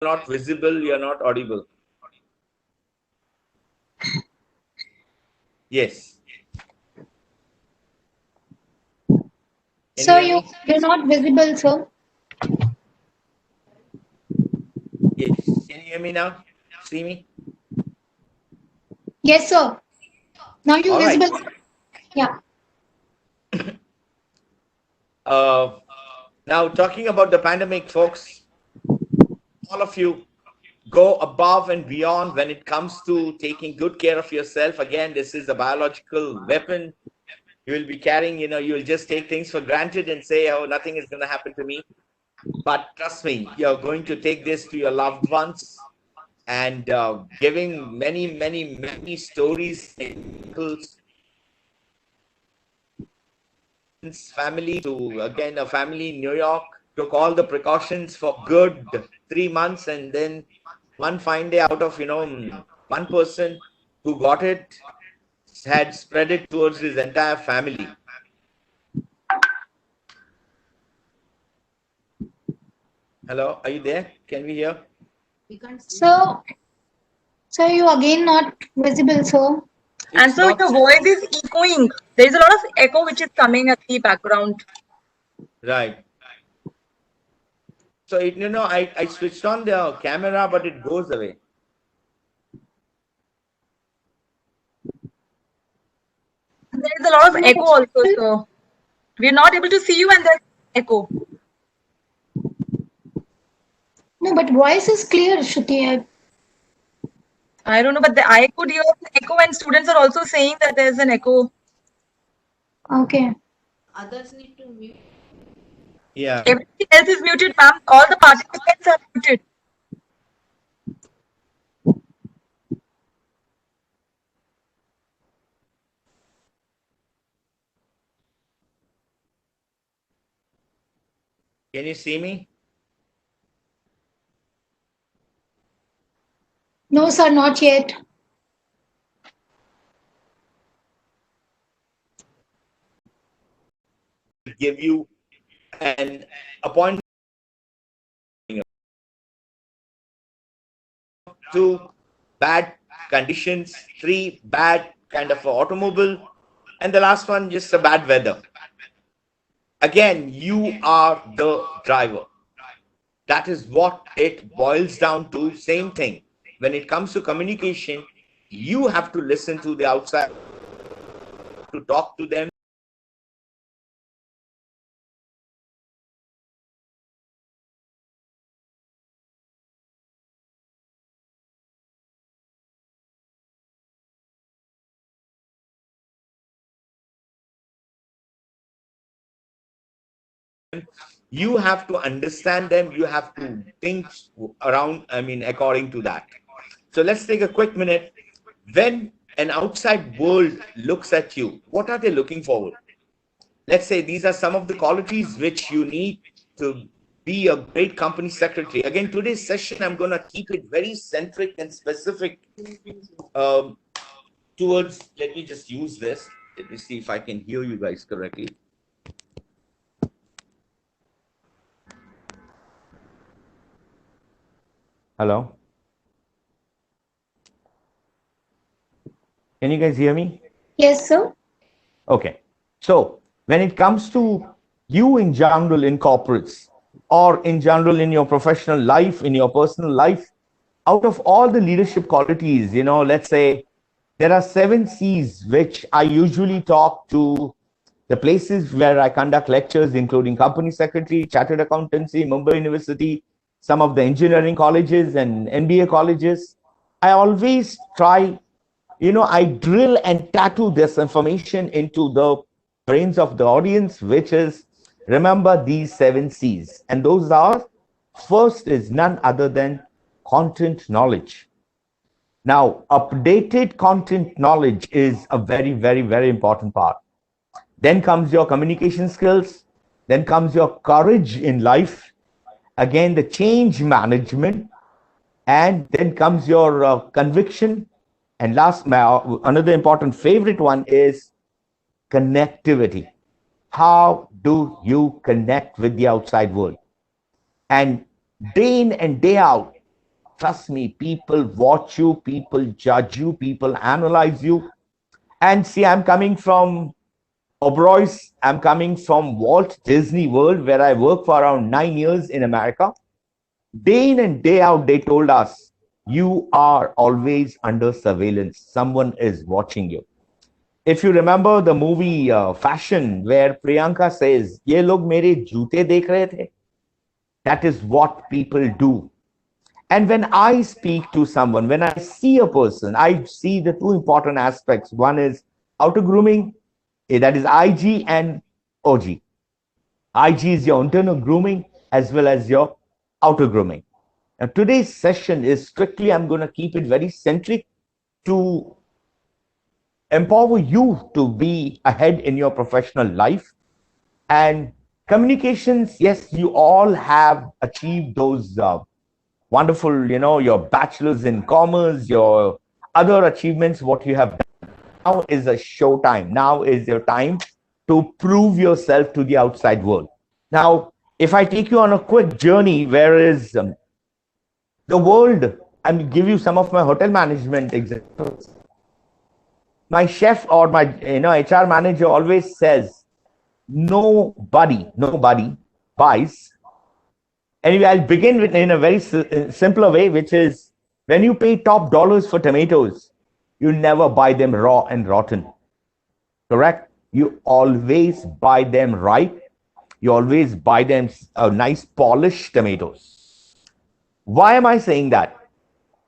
not visible, you're not audible. Yes. Sir, you're not visible, sir. Yes. Can you hear me now? See me? Yes, sir. Now you're All right. visible. Yeah. Now, talking about the pandemic, folks, all of you go above and beyond when it comes to taking good care of yourself. Again, this is a biological weapon. You will be carrying, you will just take things for granted and say, oh, nothing is going to happen to me. But trust me, you're going to take this to your loved ones and giving many stories, family to, again, a family in New York took all the precautions for good 3 months, and then one fine day, out of one person who got it had spread it towards his entire family. Hello, are you there? Can we hear? So, sir, you again not visible, sir. And It's so not your voice is echoing. There is a lot of echo which is coming at the background. right. So I switched on the camera, but it goes away. There is a lot of echo also, so we are not able to see you, and there's echo. No, but voice is clear, Shruti. I don't know, but I could hear echo, and students are also saying that there's an echo. Okay. Others need to mute. Yeah. Everything else is muted, ma'am. All the participants are muted. Can you see me? No, sir, not yet. Give you an appointment. 2 bad conditions, 3 bad kind of automobile, and the last one just a bad weather. Again, you are the driver. That is what it boils down to. Same thing. When it comes to communication, you have to listen to the outside, to talk to them. You have to understand them. You have to think around, according to that. So let's take a quick minute. When an outside world looks at you, what are they looking forward? Let's say these are some of the qualities which you need to be a great company secretary. Again, today's session, I'm going to keep it very centric and specific towards, let me just use this. Let me see if I can hear you guys correctly. Hello? Can you guys hear me? Yes, sir. Okay. So when it comes to you in general in corporates or in general in your professional life, in your personal life, out of all the leadership qualities, let's say there are 7 C's which I usually talk to the places where I conduct lectures, including company secretary, chartered accountancy, Mumbai University, some of the engineering colleges and MBA colleges. I always try, I drill and tattoo this information into the brains of the audience, which is remember these 7 C's. And those are, first is none other than content knowledge. Now, updated content knowledge is a very important part. Then comes your communication skills. Then comes your courage in life. Again, the change management. And then comes your conviction. And last, another important favorite one is connectivity. How do you connect with the outside world? And day in and day out, trust me, people watch you, people judge you, people analyze you. And see, I'm coming from Oberoi's, I'm coming from Walt Disney World, where I worked for around 9 years in America. Day in and day out, they told us, you are always under surveillance. Someone is watching you. If you remember the movie Fashion, where Priyanka says, "Ye log mere joote dekh rahe the," that is what people do. And when I speak to someone, when I see a person, I see the two important aspects. One is outer grooming, that is IG and OG. IG is your internal grooming as well as your outer grooming. Now, today's session is strictly, I'm going to keep it very centric to empower you to be ahead in your professional life. And communications, yes, you all have achieved those wonderful, your bachelor's in commerce, your other achievements, what you have done. Now is a show time. Now is your time to prove yourself to the outside world. Now, if I take you on a quick journey, where is the world, and give you some of my hotel management examples. My chef or my HR manager always says, nobody buys. Anyway, I'll begin with in a very simpler way, which is when you pay top dollars for tomatoes, you never buy them raw and rotten. Correct? You always buy them ripe. You always buy them nice polished tomatoes. Why am I saying that?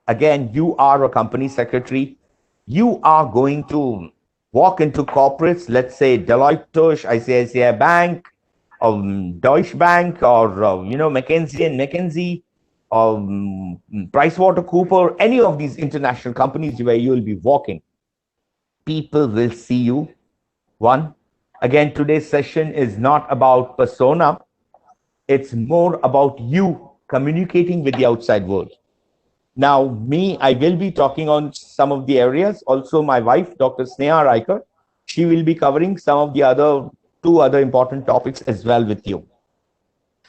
Again, you are a company secretary. You are going to walk into corporates, let's say Deloitte Touche, ICSI Bank, Deutsche Bank, or McKinsey and McKinsey, PricewaterhouseCoopers, any of these international companies where you will be walking. People will see you. One, again, today's session is not about persona. It's more about you communicating with the outside world. Now, me, I will be talking on some of the areas. Also, my wife, Dr. Sneha Riker, she will be covering some of the two other important topics as well with you.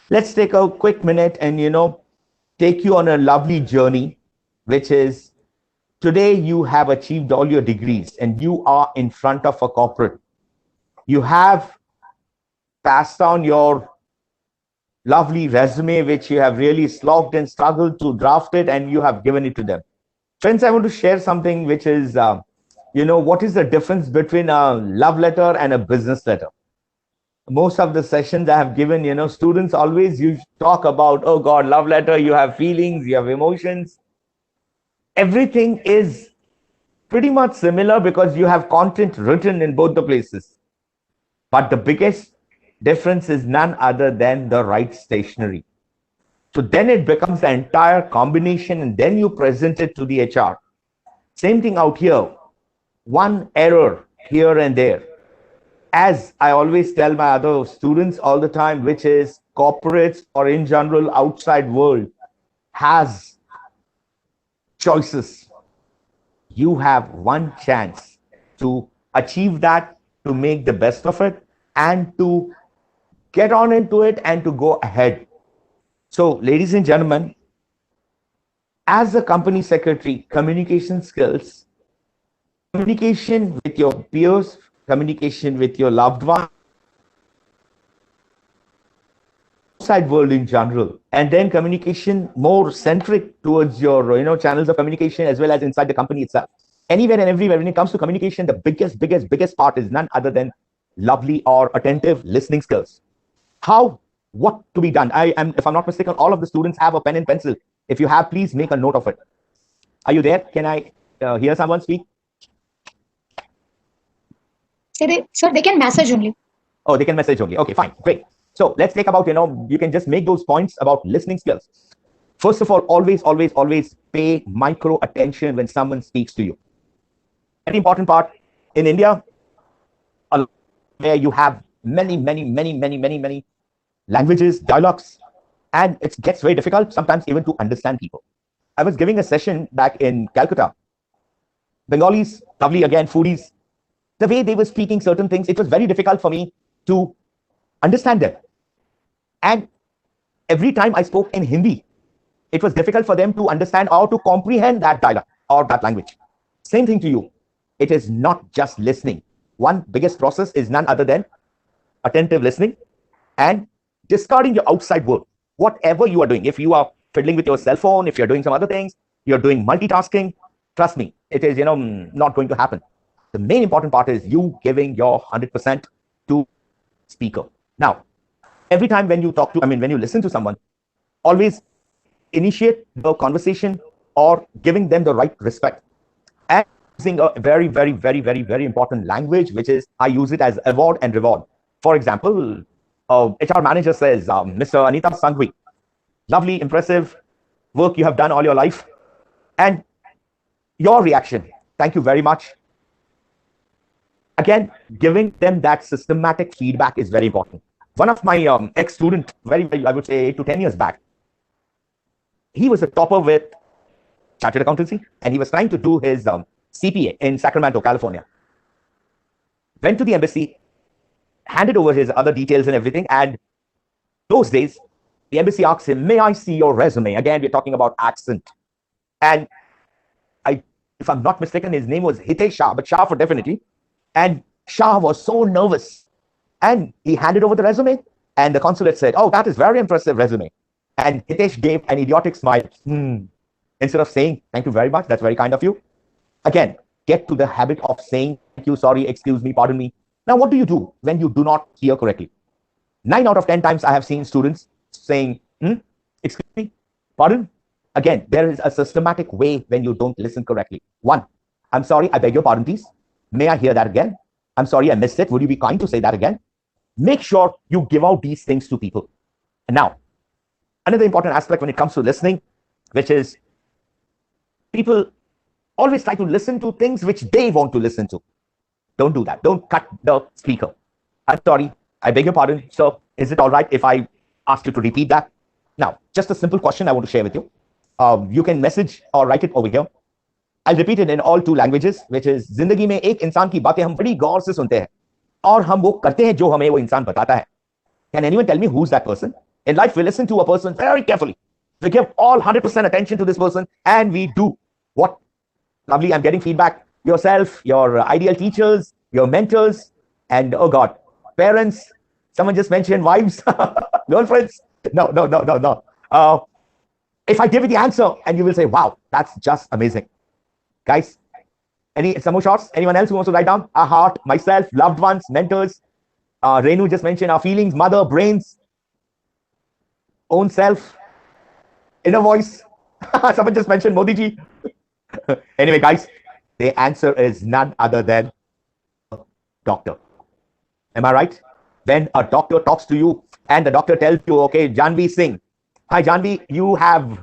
Let's take a quick minute and, take you on a lovely journey, which is today you have achieved all your degrees and you are in front of a corporate. You have passed on your lovely resume, which you have really slogged and struggled to draft it, and you have given it to them. Friends, I want to share something which is, what is the difference between a love letter and a business letter? Most of the sessions I have given, students always you talk about, oh God, love letter, you have feelings, you have emotions. Everything is pretty much similar because you have content written in both the places. But the biggest difference is none other than the right stationery. So then it becomes the entire combination, and then you present it to the HR. Same thing out here. One error here and there. As I always tell my other students all the time, which is corporates or in general outside world has choices. You have one chance to achieve that, to make the best of it, and to get on into it and to go ahead. So, ladies and gentlemen, as a company secretary, communication skills, communication with your peers, communication with your loved one, outside world in general, and then communication more centric towards your channels of communication as well as inside the company itself. Anywhere and everywhere, when it comes to communication, the biggest part is none other than lovely or attentive listening skills. What to be done? If I'm not mistaken, all of the students have a pen and pencil. If you have, please make a note of it. Are you there? Can I hear someone speak? Sir, they can message only. Oh, they can message only. Okay, fine, great. So let's take about, you can just make those points about listening skills. First of all, always pay micro attention when someone speaks to you. Very important part in India, where you have many languages, dialects, and it gets very difficult sometimes even to understand people. I was giving a session back in Calcutta. Bengalis, lovely again, foodies. The way they were speaking certain things, it was very difficult for me to understand them. And every time I spoke in Hindi, it was difficult for them to understand or to comprehend that dialogue or that language. Same thing to you. It is not just listening. One biggest process is none other than attentive listening and discarding your outside world. Whatever you are doing, if you are fiddling with your cell phone, if you're doing some other things, you're doing multitasking, trust me, it is not going to happen. The main important part is you giving your 100% to speaker. Now, every time when you talk to, when you listen to someone, always initiate the conversation or giving them the right respect and using a very, very, very, very, very important language, which is I use it as award and reward. For example, HR manager says, Mr. Anita Sangvi, lovely, impressive work you have done all your life. And your reaction, thank you very much. Again, giving them that systematic feedback is very important. One of my ex-student, very, I would say 8 to 10 years back, he was a topper with chartered accountancy, and he was trying to do his CPA in Sacramento, California. Went to the embassy, handed over his other details and everything, and those days, the embassy asked him, may I see your resume? Again, we're talking about accent. And if I'm not mistaken, his name was Hitesh Shah, but Shah for definitely. And Shah was so nervous. And he handed over the resume, and the consulate said, oh, that is very impressive resume. And Hitesh gave an idiotic smile. Instead of saying, thank you very much, that's very kind of you. Again, get to the habit of saying, thank you, sorry, excuse me, pardon me. Now, what do you do when you do not hear correctly? 9 out of 10 times I have seen students saying, excuse me, pardon. Again, there is a systematic way when you don't listen correctly. 1, I'm sorry, I beg your pardon, please. May I hear that again? I'm sorry, I missed it. Would you be kind to say that again? Make sure you give out these things to people. And now, another important aspect when it comes to listening, which is people always try to listen to things which they want to listen to. Don't do that. Don't cut the speaker. I'm sorry, I beg your pardon. So is it all right if I ask you to repeat that? Now, just a simple question I want to share with you. You can message or write it over here. I'll repeat it in all 2 languages, which is जिंदगी में एक इंसान की बातें हम बड़ी गौर से सुनते हैं और हम वो करते हैं जो हमें वो इंसान बताता है. Can anyone tell me who's that person? In life, we listen to a person very carefully. We give all 100% attention to this person, and we do what? Lovely, I'm getting feedback. Yourself, your ideal teachers, your mentors, and oh God, parents. Someone just mentioned wives, girlfriends. No. If I give you the answer and you will say, wow, that's just amazing. Guys, some more shots? Anyone else who wants to write down? Our heart, myself, loved ones, mentors. Renu just mentioned our feelings, mother, brains, own self, inner voice. Someone just mentioned Modi ji. Anyway, guys, the answer is none other than doctor. Am I right? When a doctor talks to you and the doctor tells you, okay, Janvi Singh. Hi, Janvi, you have...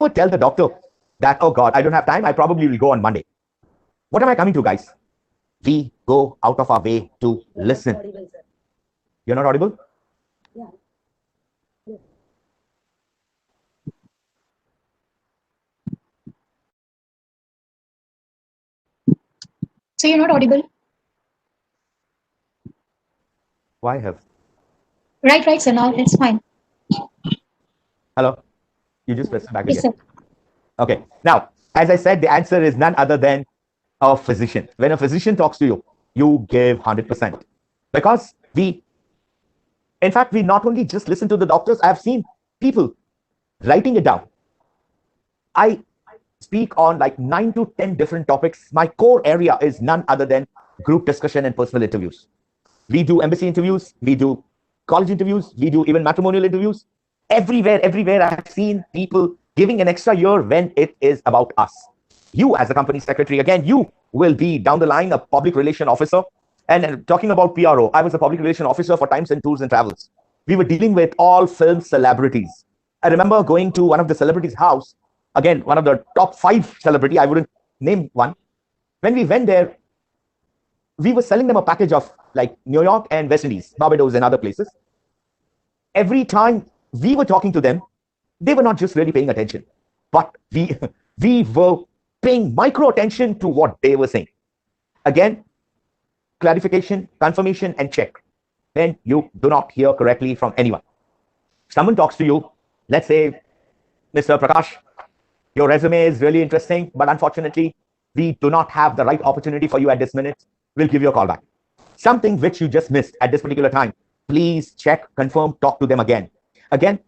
would tell the doctor that, oh God, I don't have time. I probably will go on Monday. What am I coming to, guys? We go out of our way to listen. You're not audible? Yeah. So you're not audible? Why have? Right, sir. Now it's fine. Hello? You just press back again. Yes, sir. Okay. Now, as I said, the answer is none other than a physician. When a physician talks to you, you give 100%. Because in fact, we not only just listen to the doctors, I have seen people writing it down. I speak on like 9 to 10 different topics. My core area is none other than group discussion and personal interviews. We do embassy interviews, we do college interviews, we do even matrimonial interviews. Everywhere I have seen people giving an extra year when it is about us. You as a company secretary, again, you will be down the line a public relation officer. And talking about PRO, I was a public relation officer for Times and Tours and Travels. We were dealing with all film celebrities. I remember going to one of the celebrities' house, again, one of the top 5 celebrity, I wouldn't name one. When we went there, we were selling them a package of like New York and West Indies, Barbados and other places. Every time we were talking to them, they were not just really paying attention, but we were paying micro attention to what they were saying. Again, clarification, confirmation, and check when you do not hear correctly from anyone. Someone talks to you, let's say, Mr. Prakash, your resume is really interesting, but unfortunately, we do not have the right opportunity for you at this minute. We'll give you a call back. Something which you just missed at this particular time, please check, confirm, talk to them again. Again,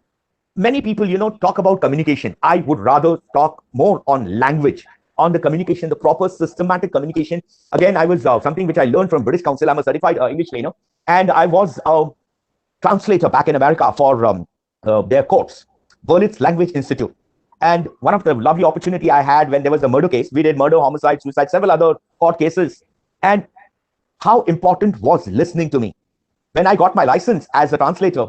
many people, talk about communication. I would rather talk more on language, on the communication, the proper systematic communication. Again, I was something which I learned from British Council. I'm a certified English trainer, and I was a translator back in America for their course, Berlitz Language Institute. And one of the lovely opportunity I had when there was a murder case, we did murder, homicide, suicide, several other court cases. And how important was listening to me. When I got my license as a translator,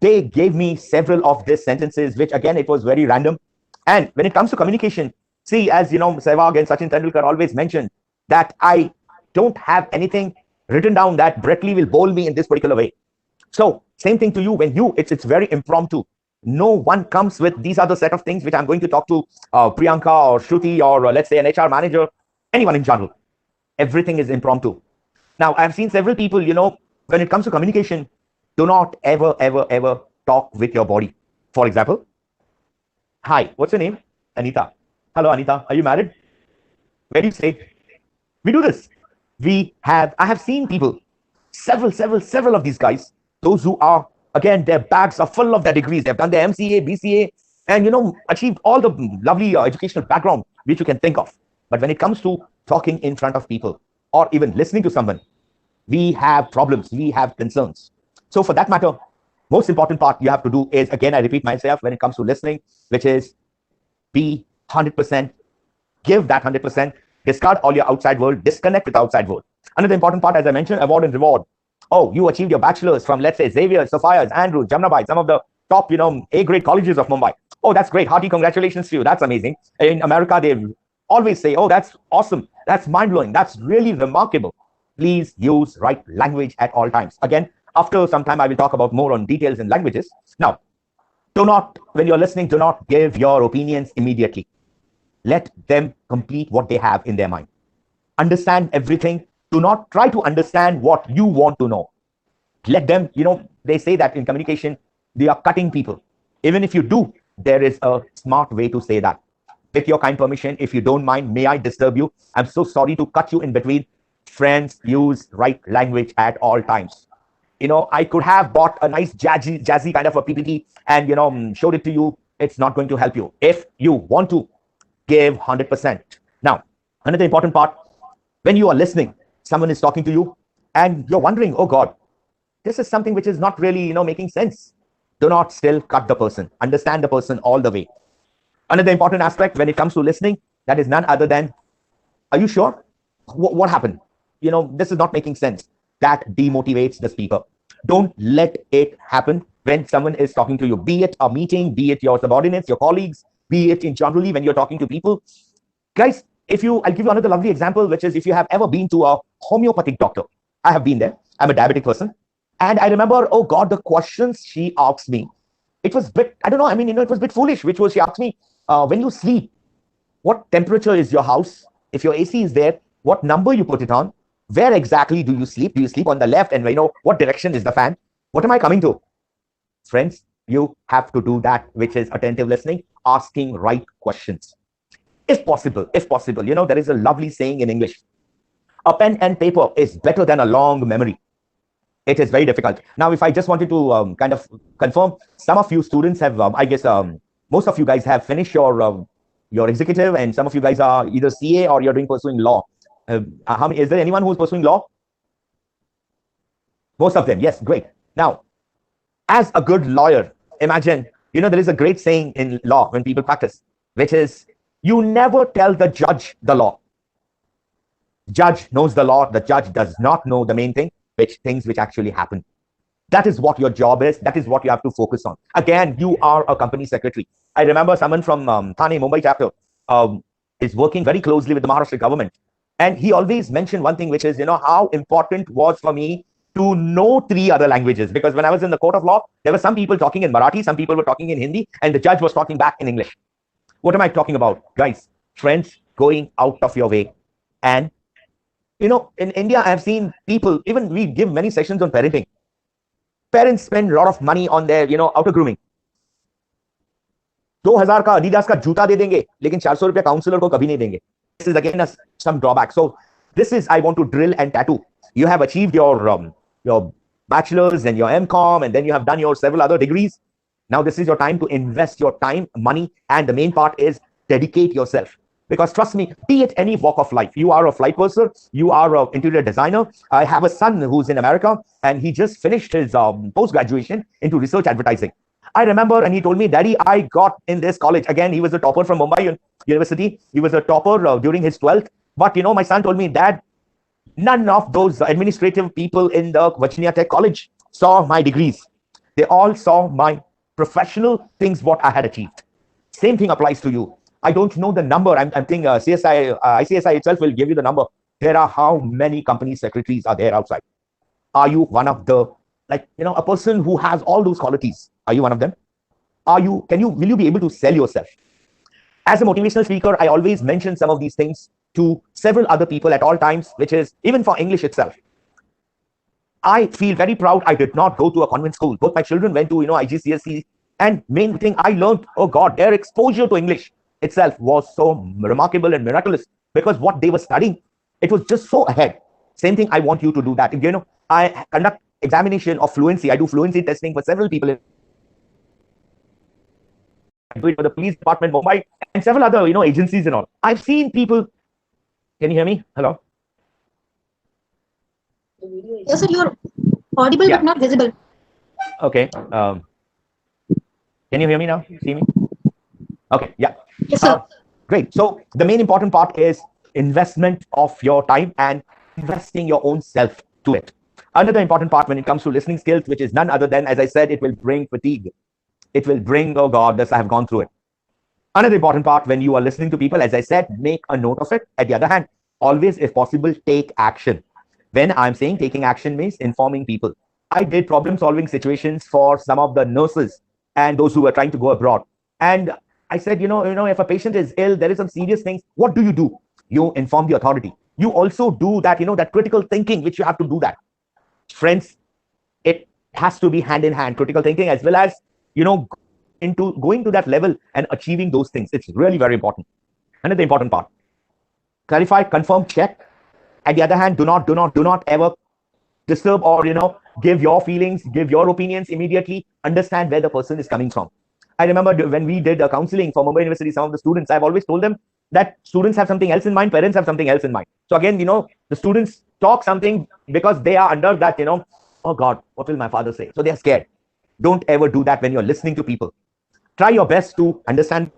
they gave me several of these sentences, which again, it was very random. And when it comes to communication, see, as Sehwag and Sachin Tendulkar always mentioned, that I don't have anything written down that Brett Lee will bowl me in this particular way. So same thing to you, when it's very impromptu. No one comes with these other set of things which I'm going to talk to Priyanka or Shruti or let's say an HR manager, anyone in general. Everything is impromptu. Now, I've seen several people, when it comes to communication, do not ever, ever, ever talk with your body. For example, hi, what's your name? Anita. Hello, Anita. Are you married? Where do you stay? We do this. I have seen people, several of these guys, those who are, again, their bags are full of their degrees. They've done their MCA, BCA, and, achieved all the lovely educational background which you can think of. But when it comes to talking in front of people or even listening to someone, we have problems, we have concerns. So for that matter, most important part you have to do is, again, I repeat myself, when it comes to listening, which is be 100%, give that 100%, discard all your outside world, disconnect with the outside world. Another important part, as I mentioned, award and reward. Oh, you achieved your bachelor's from, let's say, Xavier, Sophia's, Andrew, Jamnabai, some of the top, A-grade colleges of Mumbai. Oh, that's great. Hearty congratulations to you. That's amazing. In America, they always say, oh, that's awesome. That's mind-blowing. That's really remarkable. Please use right language at all times. Again, after some time, I will talk about more on details in languages. Now, when you're listening, do not give your opinions immediately. Let them complete what they have in their mind. Understand everything. Do not try to understand what you want to know. Let them, they say that in communication, they are cutting people. Even if you do, there is a smart way to say that. With your kind permission, if you don't mind, may I disturb you? I'm so sorry to cut you in between. Friends, use right language at all times. I could have bought a nice jazzy kind of a PPT and, showed it to you. It's not going to help you. If you want to, give 100%. Now, another important part, when you are listening, someone is talking to you and you're wondering, oh God, this is something which is not really, making sense. Do not still cut the person. Understand the person all the way. Another important aspect when it comes to listening, that is none other than, are you sure? What happened? This is not making sense. That demotivates the speaker. Don't let it happen when someone is talking to you, be it a meeting, be it your subordinates, your colleagues, be it in generally when you're talking to people. Guys, I'll give you another lovely example, which is if you have ever been to a homeopathic doctor. I have been there. I'm a diabetic person. And I remember, oh God, the questions she asked me. It was a bit, I don't know, it was a bit foolish, which was she asked me, when you sleep, what temperature is your house? If your AC is there, what number you put it on? Where exactly do you sleep? Do you sleep on the left? And what direction is the fan? What am I coming to? Friends, you have to do that, which is attentive listening, asking right questions. If possible, there is a lovely saying in English. A pen and paper is better than a long memory. It is very difficult. Now, if I just wanted to kind of confirm, some of you students have, I guess, most of you guys have finished your executive, and some of you guys are either CA or you're pursuing law. Is there anyone who's pursuing law? Most of them. Yes, great. Now, as a good lawyer, imagine, there is a great saying in law when people practice, which is, you never tell the judge the law. Judge knows the law. The judge does not know the main thing, things which actually happen. That is what your job is. That is what you have to focus on. Again, you are a company secretary. I remember someone from Thane, Mumbai chapter is working very closely with the Maharashtra government. And he always mentioned one thing, which is, how important was for me to know 3 other languages. Because when I was in the court of law, there were some people talking in Marathi, some people were talking in Hindi, and the judge was talking back in English. What am I talking about? Guys, friends, going out of your way and You know, in India, I have seen people, even we give many sessions on parenting. Parents spend a lot of money on their, outer grooming. 2000 का Adidas का जूता दे देंगे, लेकिन 400 रुपया counsellor को कभी नहीं देंगे. This is again some drawback. So this is, I want to drill and tattoo. You have achieved your bachelor's and your MCom, and then you have done your several other degrees. Now this is your time to invest your time, money, and the main part is dedicate yourself. Because trust me, be it any walk of life, you are a flight purser, you are an interior designer. I have a son who's in America, and he just finished his post-graduation into research advertising. I remember, and he told me, Daddy, I got in this college. Again, he was a topper from Mumbai University. He was a topper during his 12th. But, my son told me, Dad, none of those administrative people in the Virginia Tech College saw my degrees. They all saw my professional things, what I had achieved. Same thing applies to you. I don't know the number. I'm thinking ICSI itself will give you the number. There are how many company secretaries are there outside? Are you one of the, a person who has all those qualities? Are you one of them? Will you be able to sell yourself? As a motivational speaker, I always mention some of these things to several other people at all times, which is even for English itself. I feel very proud I did not go to a convent school. Both my children went to, ICSI, and main thing I learned, oh God, their exposure to English itself was so remarkable and miraculous, because what they were studying, it was just so ahead. Same thing, I want you to do that. I conduct examination of fluency. I do fluency testing for several people. I do it for the police department, Mumbai, and several other, agencies and all. I've seen people. Can you hear me? Hello? Yes, sir, you're audible Yeah. but not visible. Okay. Can you hear me now? See me? Okay. Yeah. Yes, sir. Great. So the main important part is investment of your time and investing your own self to it. Another important part when it comes to listening skills, which is none other than, as I said, it will bring fatigue. It will bring, oh God, this I have gone through it. Another important part when you are listening to people, as I said, make a note of it. At the other hand, always, if possible, take action. When I'm saying taking action means informing people. I did problem-solving situations for some of the nurses and those who were trying to go abroad. And I said, if a patient is ill, there is some serious things. What do? You inform the authority. You also do that, that critical thinking, which you have to do that. Friends, it has to be hand in hand, critical thinking, as well as, into going to that level and achieving those things. It's really very important. Another important part. Clarify, confirm, check. At the other hand, do not ever disturb or, give your feelings, give your opinions immediately. Understand where the person is coming from. I remember when we did counseling for Mumbai University, some of the students, I've always told them that students have something else in mind, parents have something else in mind. So again, the students talk something because they are under that, oh God, what will my father say? So they are scared. Don't ever do that when you're listening to people. Try your best to understand,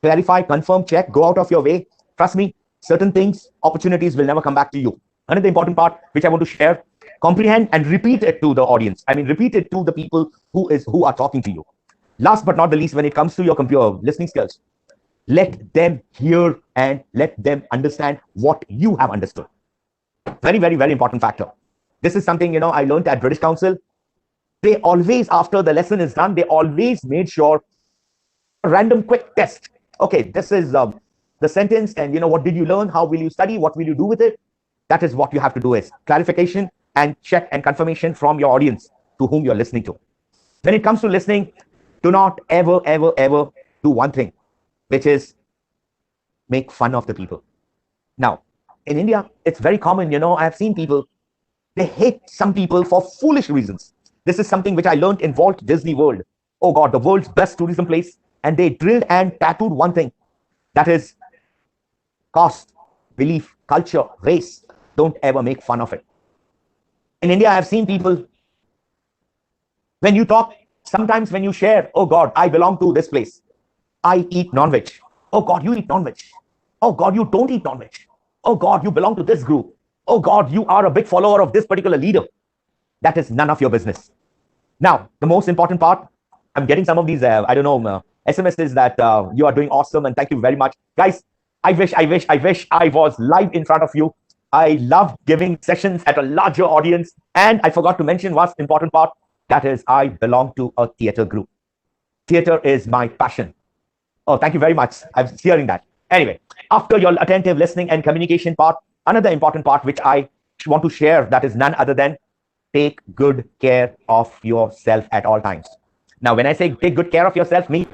clarify, confirm, check, go out of your way. Trust me, certain things, opportunities will never come back to you. Another important part, which I want to share, comprehend and repeat it to the audience. I mean, repeat it to the people who are talking to you. Last but not the least, when it comes to your computer listening skills, let them hear and let them understand what you have understood. Very, very, very important factor. This is something, I learned at British Council. They always, after the lesson is done, they always made sure a random quick test. Okay, this is the sentence, and what did you learn? How will you study? What will you do with it? That is what you have to do, is clarification and check and confirmation from your audience to whom you're listening to. When it comes to listening, do not ever, ever, ever do one thing, which is make fun of the people. Now, in India, it's very common, I've seen people, they hate some people for foolish reasons. This is something which I learned in Walt Disney World. Oh God, the world's best tourism place. And they drilled and tattooed one thing. That is caste, belief, culture, race. Don't ever make fun of it. In India, I've seen people, when you talk, sometimes when you share, oh God, I belong to this place. I eat non-veg. Oh God, you eat non-veg. Oh God, you don't eat non-veg. Oh God, you belong to this group. Oh God, you are a big follower of this particular leader. That is none of your business. Now, the most important part, I'm getting some of these, SMSs that you are doing awesome, and thank you very much. Guys, I wish I was live in front of you. I love giving sessions at a larger audience. And I forgot to mention one important part, that is I belong to a theater group. Theater is my passion. Oh, thank you very much. I'm hearing that. Anyway, after your attentive listening and communication part, another important part which I want to share, that is none other than take good care of yourself at all times. Now, when I say take good care of yourself, means,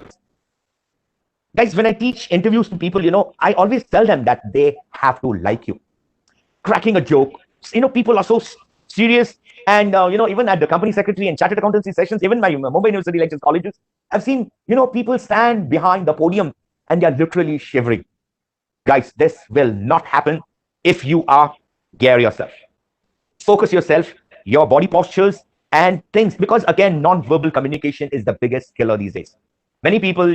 guys, when I teach interviews to people, I always tell them that they have to like you. Cracking a joke, people are so serious. And, even at the company secretary and chartered accountancy sessions, even my Mumbai University lectures colleges, I've seen, people stand behind the podium and they're literally shivering. Guys, this will not happen if you are gear yourself. Focus yourself, your body postures and things, because again, non-verbal communication is the biggest killer these days. Many people,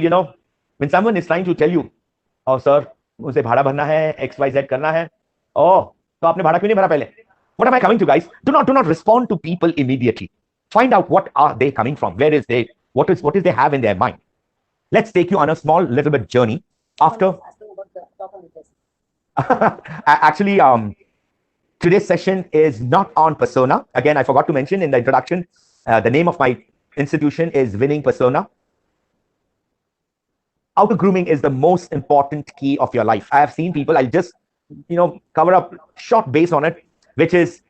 when someone is trying to tell you, oh sir, मुझे भाड़ा भरना है, XYZ करना है, oh, तो आपने भाड़ा क्यों नहीं भरा पहले? What am I coming to, guys? Do not respond to people immediately. Find out what are they coming from, where is they, what is they have in their mind. Let's take you on a small little bit journey after. Actually, today's session is not on persona. Again, I forgot to mention in the introduction, the name of my institution is Winning Persona. Outer grooming is the most important key of your life. I have seen people, I'll just, cover up short base on it, which is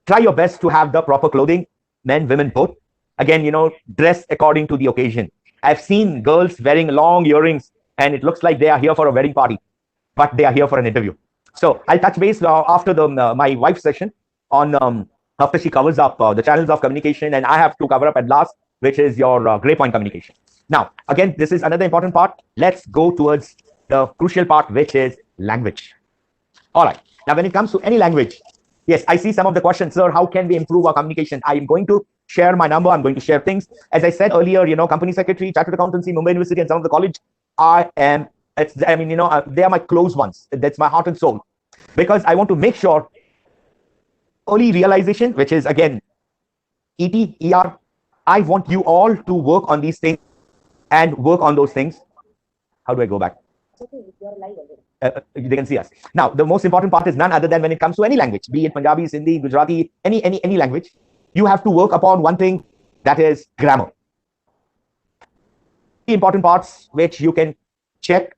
try your best to have the proper clothing, men, women, both. Again, dress according to the occasion. I've seen girls wearing long earrings and it looks like they are here for a wedding party, but they are here for an interview. So I'll touch base after my wife's session on after she covers up the channels of communication, and I have to cover up at last, which is your gray point communication. Now, again, this is another important part. Let's go towards the crucial part, which is language. All right. Now, when it comes to any language, yes, I see some of the questions, sir, how can we improve our communication? I am going to share my number. I'm going to share things. As I said earlier, company secretary, chartered accountancy, Mumbai University, and some of the college, they are my close ones. That's my heart and soul. Because I want to make sure early realization, which is again, ET, I want you all to work on these things and work on those things. How do I go back? They can see us. Now, the most important part is none other than when it comes to any language, be it Punjabi, Sindhi, Gujarati, any language, you have to work upon one thing, that is grammar. The important parts which you can check.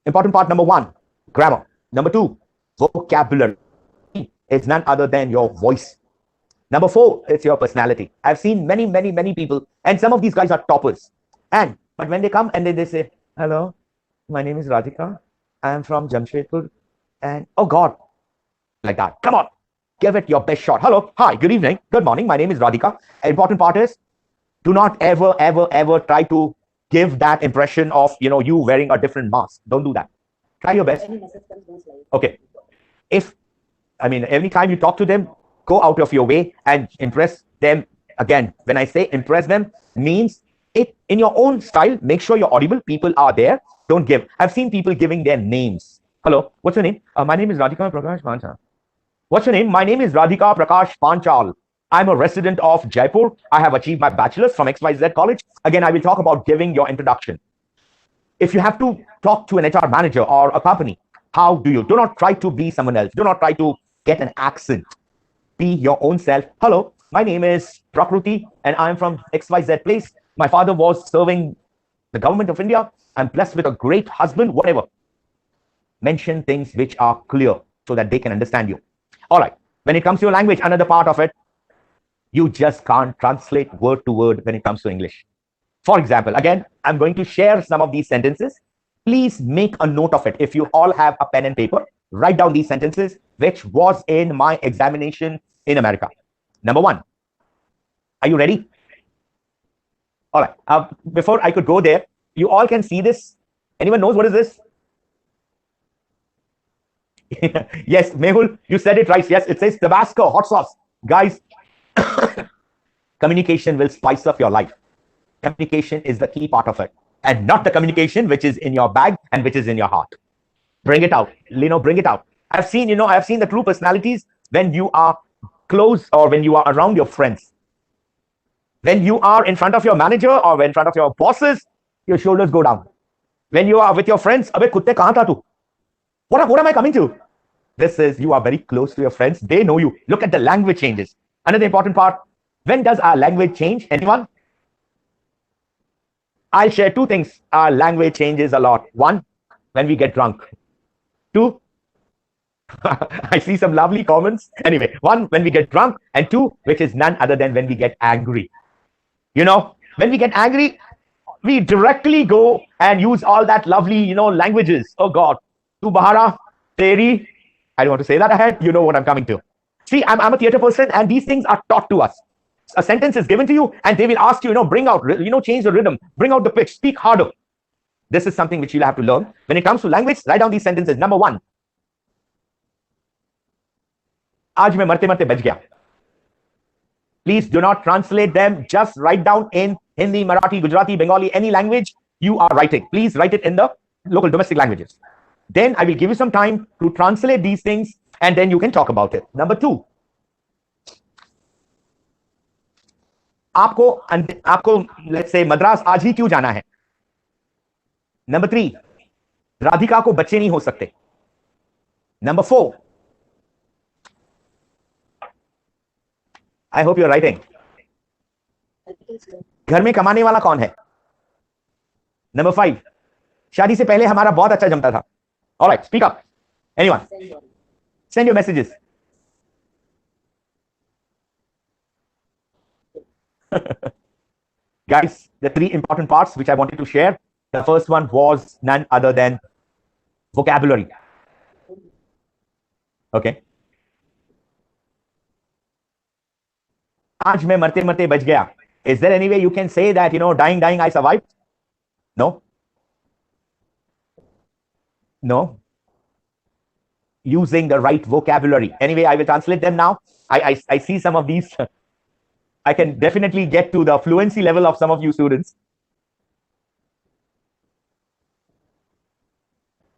Important part number 1, grammar. Number 2, vocabulary. It's none other than your voice. Number 4, it's your personality. I've seen many people, and some of these guys are toppers. But when they come and then they say, hello, my name is Radhika. I am from Jamshedpur. And oh God, like that. Come on, give it your best shot. Hello, hi, good evening, good morning. My name is Radhika. Important part is, do not ever try to give that impression of, you wearing a different mask. Don't do that. Try your best. Okay. Every time you talk to them, go out of your way and impress them. Again, when I say impress them, means it in your own style. Make sure you're audible. People are there. Don't give. I've seen people giving their names. Hello, what's your name? My name is Radhika Prakash Panchal. What's your name? My name is Radhika Prakash Panchal. I'm a resident of Jaipur. I have achieved my bachelor's from XYZ college. Again, I will talk about giving your introduction. If you have to talk to an HR manager or a company, how do you? Do not try to be someone else. Do not try to get an accent. Be your own self. Hello, my name is Prakruti and I'm from XYZ place. My father was serving the government of India. I'm blessed with a great husband, whatever. Mention things which are clear so that they can understand you. All right. When it comes to your language, another part of it, you just can't translate word to word when it comes to English. For example, again, I'm going to share some of these sentences. Please make a note of it. If you all have a pen and paper, write down these sentences, which was in my examination in America. Number 1. Are you ready? All right. Before I could go there, you all can see this. Anyone knows what is this? Yes, Mehul, you said it right. Yes, it says Tabasco hot sauce. Guys, communication will spice up your life. Communication is the key part of it, and not the communication which is in your bag and which is in your heart. Bring it out, bring it out. I've seen the true personalities when you are close or when you are around your friends. When you are in front of your manager or in front of your bosses, your shoulders go down. When you are with your friends, Abhe kutte kahan tha tu? What am I coming to? This is, you are very close to your friends. They know you. Look at the language changes. Another important part. When does our language change? Anyone? I'll share 2 things. Our language changes a lot. 1, when we get drunk. 2, I see some lovely comments. Anyway, one, when we get drunk, and two, which is none other than when we get angry. When we get angry, we directly go and use all that lovely, languages. Oh God, tu bahara, teri. I don't want to say that ahead. You know what I'm coming to. See, I'm a theater person, and these things are taught to us. A sentence is given to you, and they will ask you, bring out, change the rhythm, bring out the pitch, speak harder. This is something which you'll have to learn. When it comes to language, write down these sentences. Number one, आज मैं मरते मरते बच गया. Please do not translate them. Just write down in Hindi, Marathi, Gujarati, Bengali, any language you are writing. Please write it in the local domestic languages. Then I will give you some time to translate these things, and then you can talk about it. Number two, आपको let's say Madras आज ही क्यों जाना है. Number three, Radhika को बच्चे नहीं हो सकते. Number four, I hope you're writing. घर में कमाने वाला कौन है. Number five, शादी से पहले हमारा बहुत अच्छा जमता था. All right, speak up. Anyone? Send your messages. Guys, the three important parts which I wanted to share. The first one was none other than vocabulary. Okay. आज मैं मरते मरते बच गया. Is there any way you can say that, dying, I survived? No. No. Using the right vocabulary. Anyway, I will translate them now. I see some of these. I can definitely get to the fluency level of some of you students.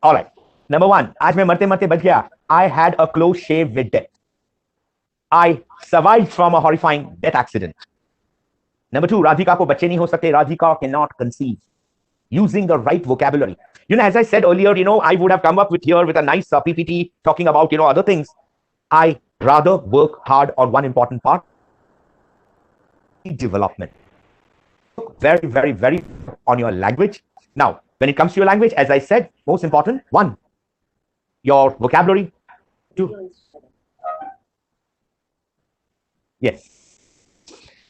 All right. Number one, आज मैं मरते मरते बच गया. I had a close shave with death. I survived from a horrifying death accident. Number two, Radhika ko bacche nahi ho sakte. Radhika cannot conceive. Using the right vocabulary. As I said earlier, I would have come up with a nice PPT talking about, other things. I rather work hard on one important part. Development. Very, very, very on your language. Now, when it comes to your language, as I said, most important, one, your vocabulary. Two, yes.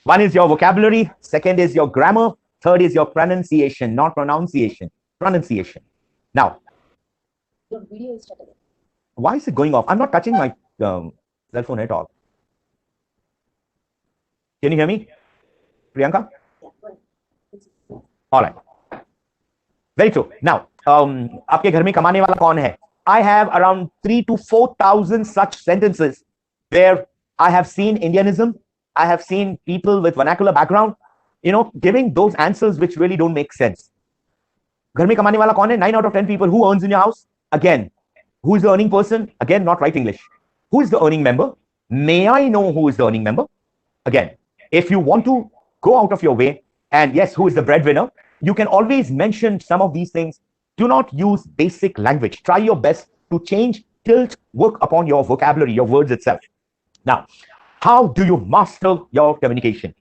One is your vocabulary. Second is your grammar. Third is your pronunciation, not pronunciation. Pronunciation. Now, Your video is stuck again. why is it going off? I'm not touching my cell phone at all. Can you hear me, Priyanka? Yeah, go ahead. All right. Very true. Now, आपके घर में कमाने वाला कौन है? I have around 3,000 to 4,000 such sentences where I have seen Indianism. I have seen people with vernacular background, giving those answers which really don't make sense. घर में कमाने वाला कौन है? 9 out of 10 people. Who earns in your house? Again, who is the earning person? Again, not right English. Who is the earning member? May I know who is the earning member? Again, if you want to go out of your way, and yes, who is the breadwinner? You can always mention some of these things. Do not use basic language. Try your best to change, tilt, work upon your vocabulary, your words itself. Now, how do you master your communication?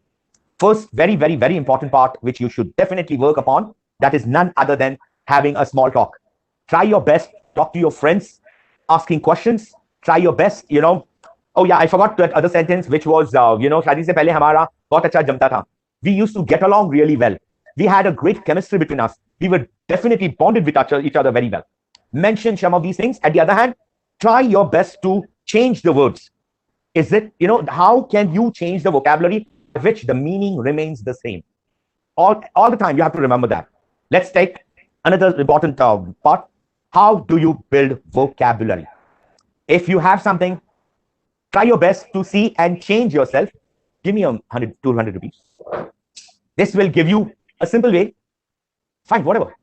First, very, very, very important part, which you should definitely work upon, that is none other than having a small talk. Try your best, talk to your friends, asking questions. Try your best, Oh yeah, I forgot that other sentence, which was, शादी से पहले हमारा बहुत अच्छा जमता था. We used to get along really well. We had a great chemistry between us. We were definitely bonded with each other very well. Mention some of these things. At the other hand, try your best to change the words. Is it, how can you change the vocabulary which the meaning remains the same? All the time, you have to remember that. Let's take another important part. How do you build vocabulary? If you have something, try your best to see and change yourself. Give me 100, 200 rupees. This will give you a simple way. Fine, whatever.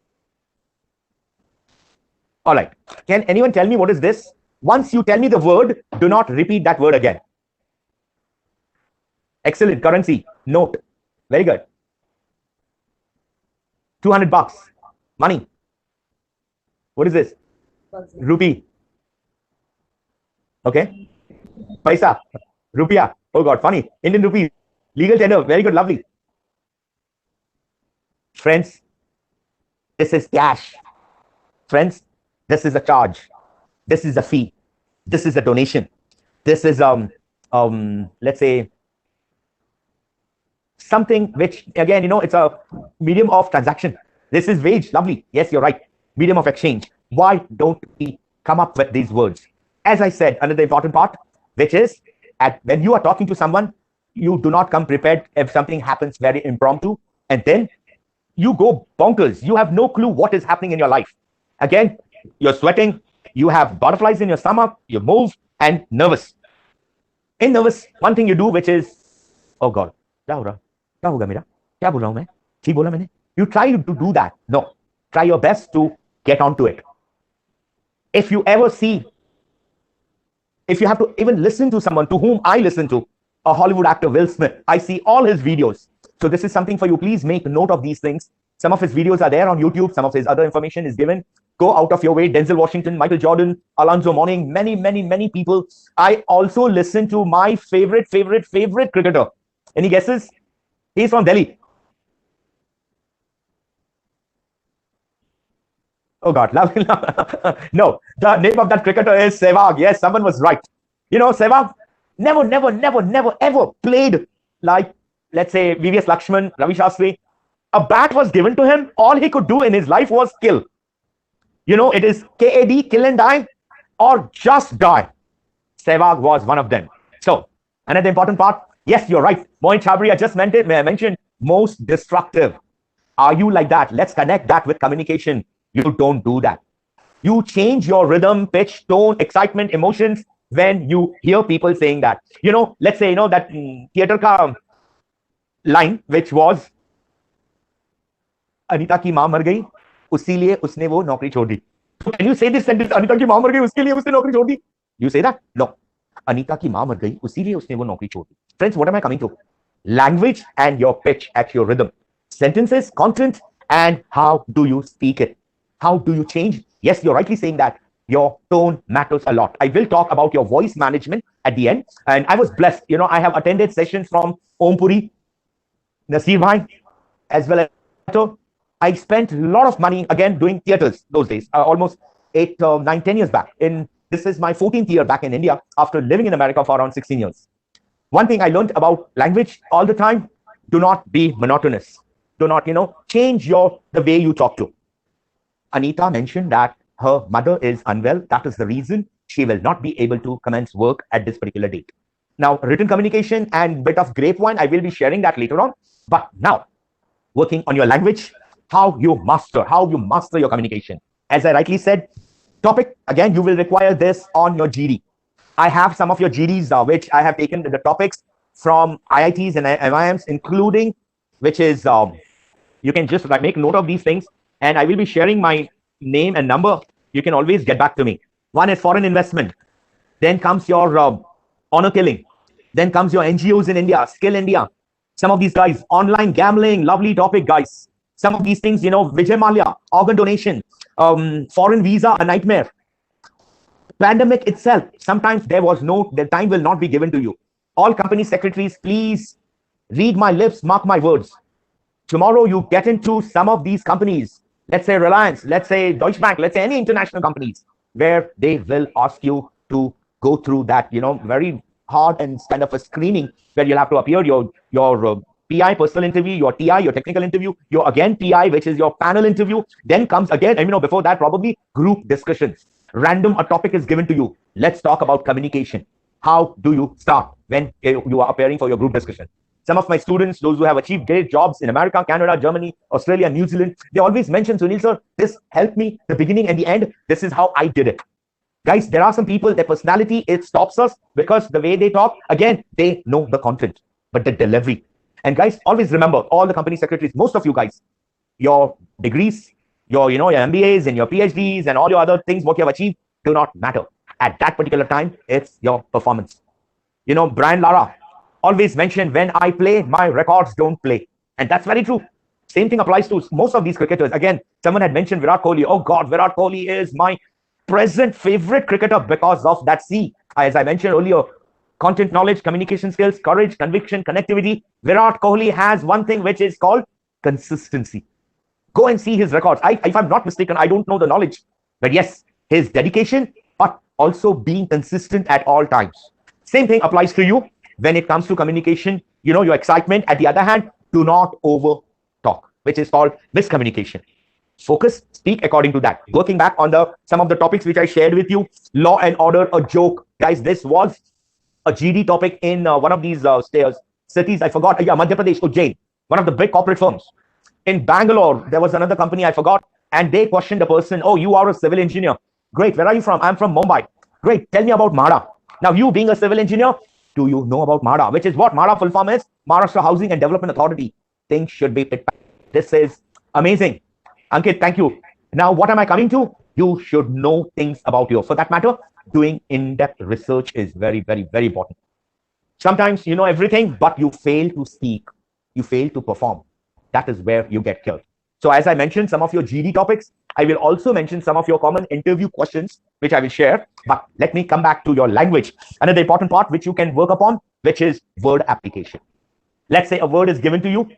All right. Can anyone tell me what is this? Once you tell me the word, do not repeat that word again. Excellent. Currency. Note. Very good. 200 bucks. Money. What is this? Rupee. Okay. Paisa. Rupiah. Oh God, funny. Indian rupees. Legal tender. Very good. Lovely. Friends, this is cash. Friends, this is a charge. This is a fee. This is a donation. This is let's say something which, again, it's a medium of transaction. This is wage. Lovely. Yes, you're right. Medium of exchange. Why don't we come up with these words? As I said, another important part, which is when you are talking to someone, you do not come prepared if something happens very impromptu, and then you go bonkers. You have no clue what is happening in your life. Again, you're sweating, you have butterflies in your stomach, you move, and nervous. In nervous, one thing you do, which is, oh God, क्या हो रहा? क्या होगा मेरा? क्या बोल रहा हूं मैं? ठीक बोला मैंने? You try to do that. No. Try your best to get onto it. If you ever see, if you have to even listen to someone to whom I listen to, a Hollywood actor, Will Smith, I see all his videos. So this is something for you. Please make note of these things. Some of his videos are there on YouTube. Some of his other information is given. Go out of your way. Denzel Washington, Michael Jordan, Alonzo Mourning, many people. I also listen to my favorite cricketer. Any guesses? He's from Delhi. Oh God, no, the name of that cricketer is Sehwag. Yes, someone was right. Sehwag never ever played like, let's say, VVS Lakshman, Ravi Shastri. A bat was given to him. All he could do in his life was kill. It is KAD, kill and die, or just die. Sehwag was one of them. So, another important part. Yes, you're right. Mohit Chabri, I just mentioned most destructive. Are you like that? Let's connect that with communication. You don't do that. You change your rhythm, pitch, tone, excitement, emotions when you hear people saying that. Let's say, that theater ka line, which was, Anita ki maa mar gayi, usi liye usne wo naukri chhod di. So can you say this sentence? Anita ki maa mar gayi, uske liye usne naukri chhod di. You say that? No. Anita ki maa mar gayi, usi liye usne wo naukri chhod di. Friends, what am I coming to? Language and your pitch at your rhythm. Sentences, content, and how do you speak it? How do you change? Yes, you're rightly saying that your tone matters a lot. I will talk about your voice management at the end. And I was blessed. I have attended sessions from Om Puri, Nasir Bhai, as well as I spent a lot of money, again, doing theaters those days, almost 8, 9, 10 years back. This is my 14th year back in India after living in America for around 16 years. One thing I learned about language all the time, do not be monotonous. Do not, change the way you talk to. Anita mentioned that her mother is unwell. That is the reason she will not be able to commence work at this particular date. Now, written communication and bit of grapevine, I will be sharing that later on. But now, working on your language, how you master your communication. As I rightly said, topic, again, you will require this on your GD. I have some of your GDs, which I have taken the topics from IITs and MIMs, including, which is, you can just make note of these things. And I will be sharing my name and number. You can always get back to me. One is foreign investment. Then comes your honor killing. Then comes your NGOs in India, Skill India. Some of these guys, online gambling, lovely topic, guys. Some of these things, Vijay Mallya, organ donation, foreign visa, a nightmare. Pandemic itself, sometimes the time will not be given to you. All company secretaries, please read my lips, mark my words. Tomorrow you get into some of these companies, let's say Reliance, let's say Deutsche Bank, let's say any international companies, where they will ask you to go through that, very hard and kind of a screening where you'll have to appear your PI, personal interview, your TI, your technical interview, your again TI, which is your panel interview. Then comes again, before that, probably group discussions. Random, a topic is given to you. Let's talk about communication. How do you start when you are appearing for your group discussion? Some of my students, those who have achieved great jobs in America, Canada, Germany, Australia, New Zealand, they always mention, Sunil sir, this helped me, the beginning and the end. This is how I did it. Guys, there are some people, their personality, it stops us because the way they talk, again, they know the content, but the delivery. And guys, always remember, all the company secretaries, most of you guys, your degrees, your MBAs and your PhDs and all your other things, what you have achieved, do not matter. At that particular time, it's your performance. Brian Lara always mentioned, when I play, my records don't play. And that's very true. Same thing applies to most of these cricketers. Again, someone had mentioned Virat Kohli. Oh God, Virat Kohli is my present favorite cricketer because of that C. As I mentioned earlier, content knowledge, communication skills, courage, conviction, connectivity. Virat Kohli has one thing which is called consistency. Go and see his records. If I'm not mistaken, I don't know the knowledge. But yes, his dedication, but also being consistent at all times. Same thing applies to you when it comes to communication. Your excitement. At the other hand, do not over talk, which is called miscommunication. Focus, speak according to that. Working back on some of the topics which I shared with you, law and order, a joke. Guys, this was a GD topic in one of these cities. I forgot. Yeah, Madhya Pradesh, Ujjain, one of the big corporate firms. In Bangalore, there was another company I forgot, and they questioned the person. Oh, you are a civil engineer. Great. Where are you from? I'm from Mumbai. Great. Tell me about MADA. Now, you being a civil engineer, do you know about MADA? Which is what MADA full form is? Maharashtra Housing and Development Authority. Things should be picked up. This is amazing. Ankit, thank you. Now, what am I coming to? You should know things about you. For that matter, doing in-depth research is very, very, very important. Sometimes you know everything, but you fail to speak. You fail to perform. That is where you get killed. So as I mentioned, some of your GD topics, I will also mention some of your common interview questions, which I will share. But let me come back to your language. Another important part which you can work upon, which is word application. Let's say a word is given to you.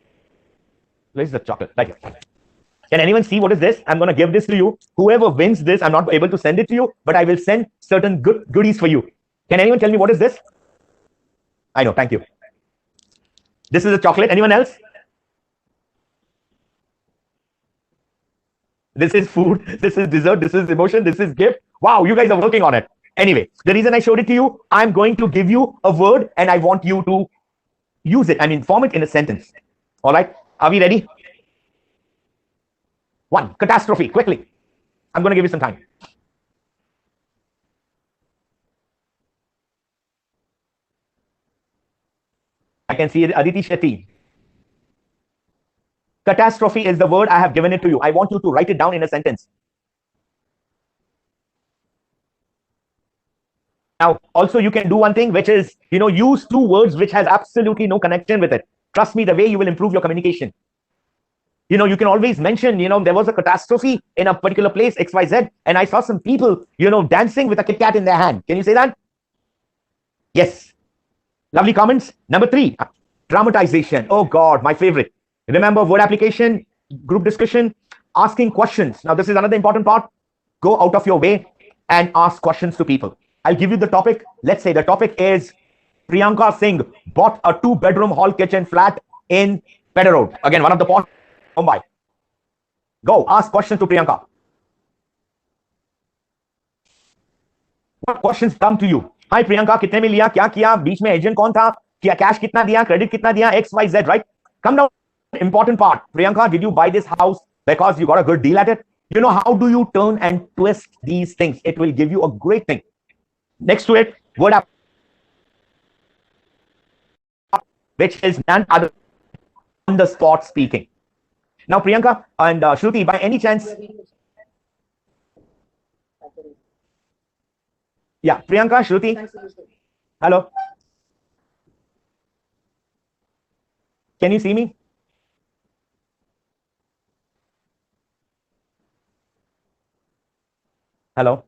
Where's the chocolate? Right here. Can anyone see what is this? I'm going to give this to you. Whoever wins this, I'm not able to send it to you, but I will send certain goodies for you. Can anyone tell me what is this? I know, thank you. This is a chocolate. Anyone else? This is food. This is dessert. This is emotion. This is gift. Wow, you guys are working on it. Anyway, the reason I showed it to you, I'm going to give you a word and I want you to use it. I mean, form it in a sentence. All right. Are we ready? One, catastrophe. Quickly. I'm going to give you some time. I can see it. Aditi Shetty. Catastrophe is the word. I have given it to you. I want you to write it down in a sentence. Now, also you can do one thing, which is, use two words which has absolutely no connection with it. Trust me, the way you will improve your communication. You can always mention, there was a catastrophe in a particular place, XYZ, and I saw some people, dancing with a Kit Kat in their hand. Can you say that? Yes. Lovely comments. Number 3, dramatization. Oh God, my favorite. Remember, word application, group discussion, asking questions. Now, this is another important part. Go out of your way and ask questions to people. I'll give you the topic. Let's say the topic is Priyanka Singh bought a 2-bedroom hall kitchen flat in Pedder Road. Again, one of the points. Mumbai. Go ask questions to Priyanka. What questions come to you? Hi Priyanka, कितने में लिया, क्या किया, बीच में agent कौन था, क्या cash कितना दिया, क्रेडिट कितना दिया, XYZ, right? Come down. Important part. Priyanka, did you buy this house because you got a good deal at it? How do you turn and twist these things? It will give you a great thing. Next to it, word up, which is none other on the spot speaking. Now, Priyanka and Shruti, by any chance? Yeah, Priyanka, Shruti. Hello. Can you see me? Hello.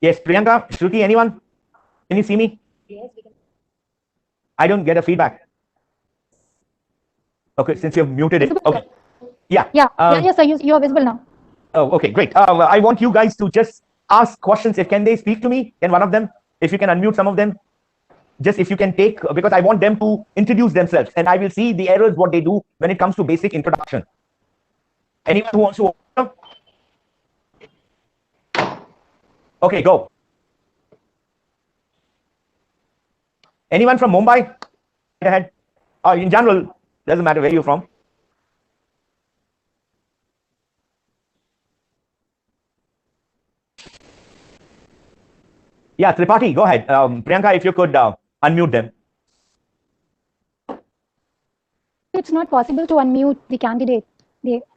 Yes, Priyanka, Shruti, anyone? Can you see me? Yes, we can. I don't get a feedback. Okay, since you've muted it. Okay. Yeah. Yes, sir. You're visible now. Oh, okay, great. I want you guys to just ask questions. Can they speak to me? Can one of them? If you can unmute some of them. Just if you can take, because I want them to introduce themselves and I will see the errors, what they do when it comes to basic introduction. Anyone who wants to? Okay, go. Anyone from Mumbai? Go ahead. In general, doesn't matter where you're from. Yeah, Tripathi, go ahead. Priyanka, if you could unmute them. It's not possible to unmute the candidate.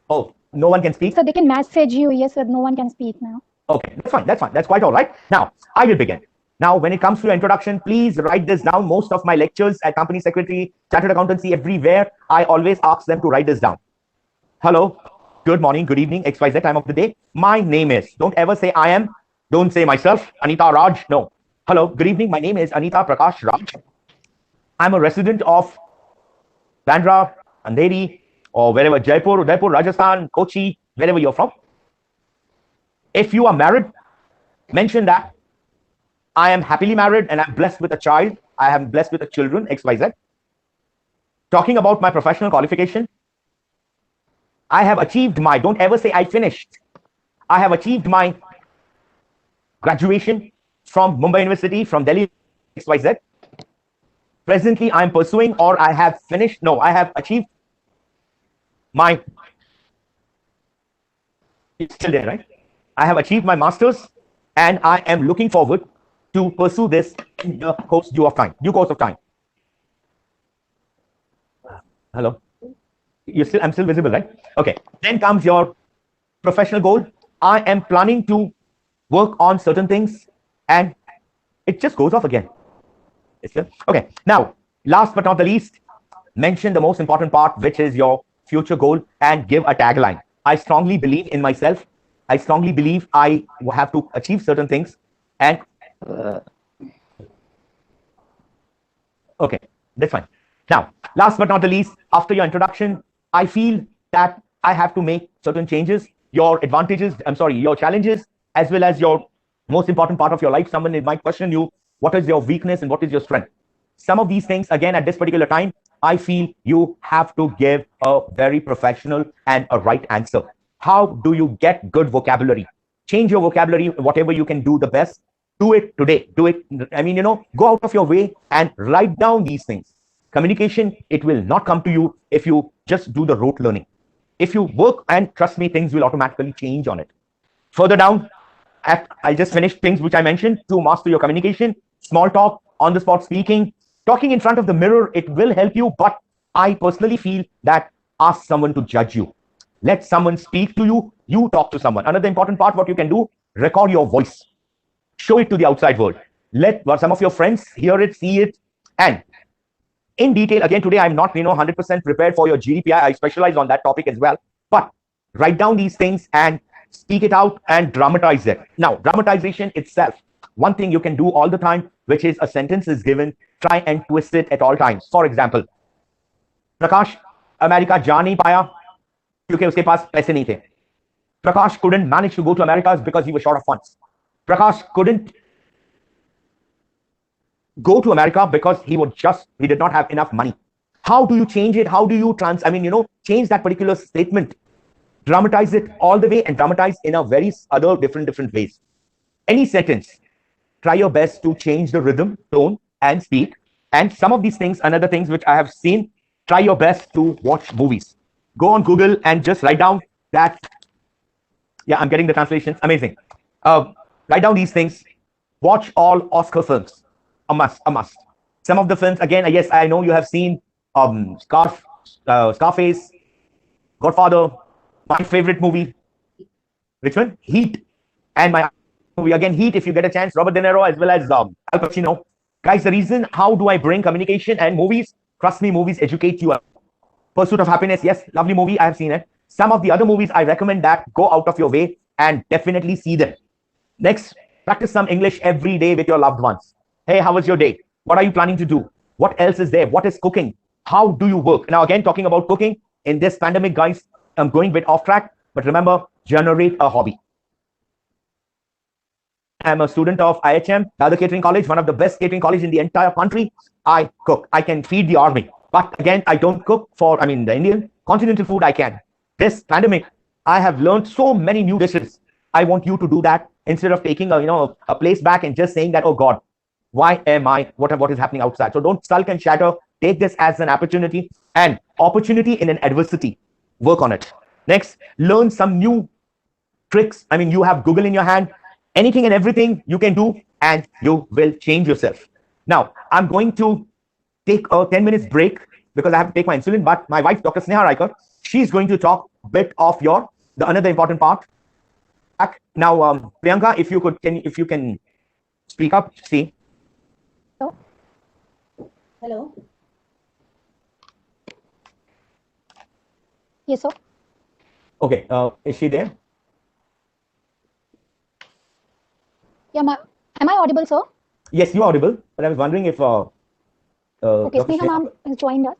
Oh, no one can speak? So they can message you. Yes, sir. No one can speak now. Okay, that's fine. That's fine. That's quite all right. Now, I will begin. Now, when it comes to your introduction, please write this down. Most of my lectures at company secretary, chartered accountancy, everywhere, I always ask them to write this down. Hello, good morning, good evening, XYZ time of the day. My name is, don't ever say I am, don't say myself, Anita Raj, no. Hello, good evening, my name is Anita Prakash Raj. I'm a resident of Bandra, Andheri, or wherever, Jaipur, Udaipur, Rajasthan, Kochi, wherever you're from. If you are married, mentioned that I am happily married and I'm blessed with a child. I am blessed with a children, XYZ. Talking about my professional qualification, I have achieved my, don't ever say I finished. I have achieved my graduation from Mumbai University, from Delhi, XYZ. Presently, I'm pursuing, or I have finished, no, I have achieved my, it's still there, right? I have achieved my master's and I am looking forward to pursue this in the due course of time. Hello? I'm still visible, right? Okay. Then comes your professional goal. I am planning to work on certain things and it just goes off again. Okay. Now, last but not the least, mention the most important part, which is your future goal, and give a tagline. I strongly believe in myself. I strongly believe I have to achieve certain things. And okay, that's fine. Now, last but not the least, after your introduction, I feel that I have to make certain changes. Your advantages, your challenges, as well as your most important part of your life. Someone might question you, what is your weakness and what is your strength? Some of these things, again, at this particular time, I feel you have to give a very professional and a right answer. How do you get good vocabulary? Change your vocabulary, whatever you can do the best. Do it today. Do it. I mean, go out of your way and write down these things. Communication, it will not come to you if you just do the rote learning. If you work, and trust me, things will automatically change on it. Further down, I just finished things which I mentioned to master your communication, small talk, on the spot speaking, talking in front of the mirror. It will help you, but I personally feel that ask someone to judge you. Let someone speak to you. You talk to someone. Another important part, what you can do, record your voice. Show it to the outside world. Let some of your friends hear it, see it, and in detail. Again, today I'm not 100% prepared for your GDPI. I specialize on that topic as well. But write down these things and speak it out and dramatize it. Now, dramatization itself, one thing you can do all the time, which is a sentence is given, try and twist it at all times. For example, Prakash America जा नहीं पाया क्योंकि उसके पास पैसे नहीं थे. Prakash couldn't manage to go to America because he was short of funds. Prakash couldn't go to America because he did not have enough money. How do you change it? How do you change that particular statement? Dramatize it all the way and dramatize in a very other different ways. Any sentence, try your best to change the rhythm, tone, and speed. And some of these things, another things which I have seen, try your best to watch movies. Go on Google and just write down that. Yeah, I'm getting the translations. Amazing. Write down these things. Watch all Oscar films. A must. Some of the films, again, yes, I know you have seen Scarface, Godfather, my favorite movie, which one? Heat. And my movie, again, Heat, if you get a chance, Robert De Niro as well as Al Pacino. Guys, the reason, how do I bring communication and movies? Trust me, movies educate you. Pursuit of Happiness, yes, lovely movie, I have seen it. Some of the other movies, I recommend that go out of your way and definitely see them. Next, practice some English every day with your loved ones. Hey, how was your day? What are you planning to do? What else is there? What is cooking? How do you work? Now, again, talking about cooking, in this pandemic, guys, I'm going a bit off track, but remember, generate a hobby. I'm a student of IHM, the catering college, one of the best catering college in the entire country. I cook. I can feed the army. But again, I don't cook for, the Indian continental food I can. This pandemic, I have learned so many new dishes. I want you to do that instead of taking a place back and just saying that, oh God, why am I, what is happening outside? So don't sulk and shatter. Take this as an opportunity, and opportunity in an adversity. Work on it. Next, learn some new tricks. You have Google in your hand. Anything and everything you can do, and you will change yourself. Now, I'm going to take a 10 minutes break because I have to take my insulin, but my wife, Dr. Sneha Raikar, she's going to talk a bit of the another important part. Now, Priyanka, if you can speak up, see. Hello. Yes, sir. Okay, is she there? Yeah, am I audible, sir? Yes, you're audible, but I was wondering if okay, Dr. Sneha ma'am has joined us.